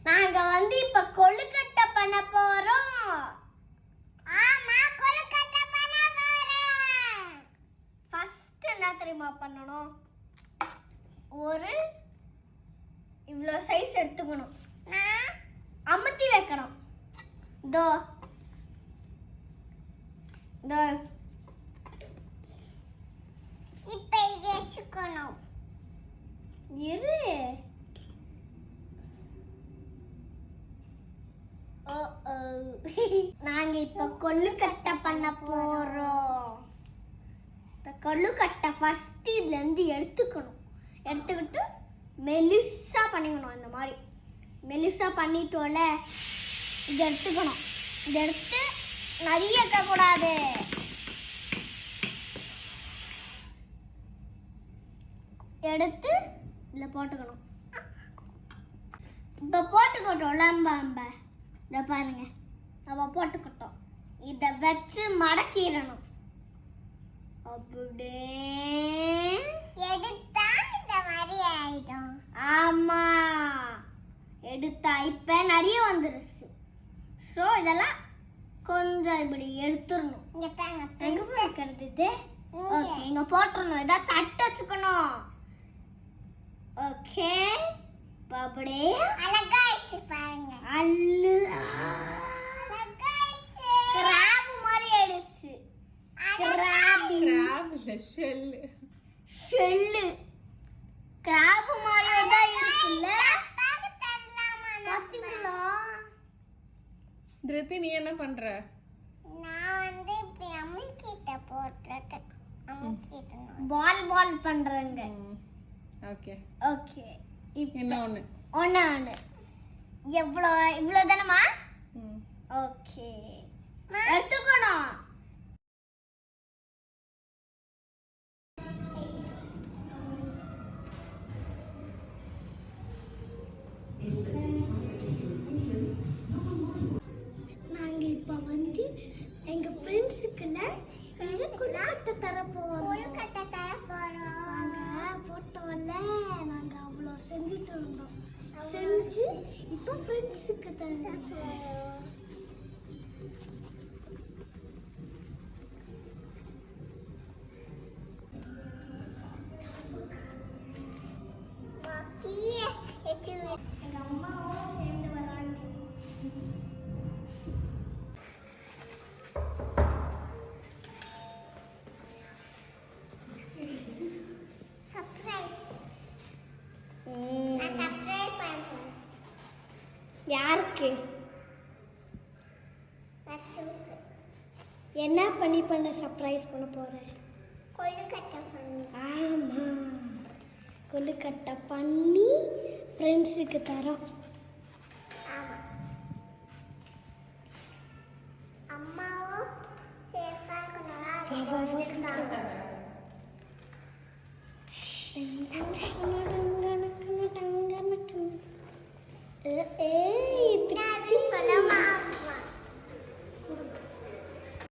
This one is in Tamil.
நாங்க வந்து இப்ப கொழுக்கட்டை பண்ண போறோம். ஆமா, கொழுக்கட்டை பண்ண போறோம். ஃபர்ஸ்ட் என்ன தெரியுமா பண்ணணும்? ஒரு இவ்ளோ சைஸ் எடுத்துக்கணும். நான் அமுத்தி வைக்கணும். தோ தோ இப்ப இதை வச்சுக்கணும். இரு. நாங்க இப்ப கொழுக்கட்டை பண்ண போறோம். இந்த கொழுக்கட்டை ஃபர்ஸ்ட் இதுல இருந்து எடுத்துக்கணும். எடுத்துக்கிட்டு மெலிசா பண்ணிக்கணும். இந்த மாதிரி மெலிசா பண்ணிட்டோல, இதை எடுத்துக்கணும். இதை எடுத்து நிறைய இருக்கக்கூடாது. எடுத்து இதில் போட்டுக்கணும். இப்போ போட்டுக்கிட்டோம்ல நம்ம இதை பாருங்க, நம்ம போட்டுக்கிட்டோம். இதை வச்சு மடக்கிடணும். அப்படியே எடுத்தா இந்த மாதிரி ஆயிடும். ஆமா, எடுத்தா இப்ப நிறைய வந்துருச்சு. ஸோ இதெல்லாம் கொஞ்சம் இப்படி எடுத்துடணும். இங்க பாருங்க, எங்க வைக்கிறது இது? ஓகே, இங்க போட்டுறணும். ஏதாவது தட்டு வச்சுக்கணும். ஓகே, அப்படியே அழகா வச்சு பாருங்க. அல்லு அழகா வச்சு. கிராப் மாதிரி ஆயிடுச்சு. ஷெல்லு கிராப் மாதிரி தான் இருக்குல்ல. பாத்தீங்களா? திருத்தி நீ என்ன பண்ற? நான் வந்து இப்ப அமுக்கிட்ட போட்டுட்டு அமுக்கிட்டேன். பால் பண்றேங்க. ஓகே ஓகே, என்ன ஒண்ணு ஒண்ணு இவ்வளோ தானமா? ம். ஓகே, எடுத்துக்கணும். நாங்க இப்ப வந்து எங்க ஃப்ரெண்ட்ஸுக்குள்ள கொழுக்கட்டை தர போறோம். கொழுக்கட்டை தர போறோம். நாங்க போட்டோம்ல, நாங்க அவ்வளோ செஞ்சுட்டு இருந்தோம். செஞ்சு இப்போ ஃப்ரெண்ட்ஸுக்கு தரோம். எங்க அம்மாவும் சேர்ந்து வராங்க. சர்ப்ரைஸ். நான் சர்ப்ரைஸ் பண்றேன். யாருக்கு? பச்சுக்கு என்ன பண்ண சர்ப்ரைஸ் பண்ண போறேன்? கொழுக்கட்டை பண்ணி. ஆமா, கொழுக்கட்டை பண்ணி ஃப்ரெண்ட்ஸுக்கு தரோம். ஆமா, அம்மாவும் சேஃபா இருக்கணும். வா.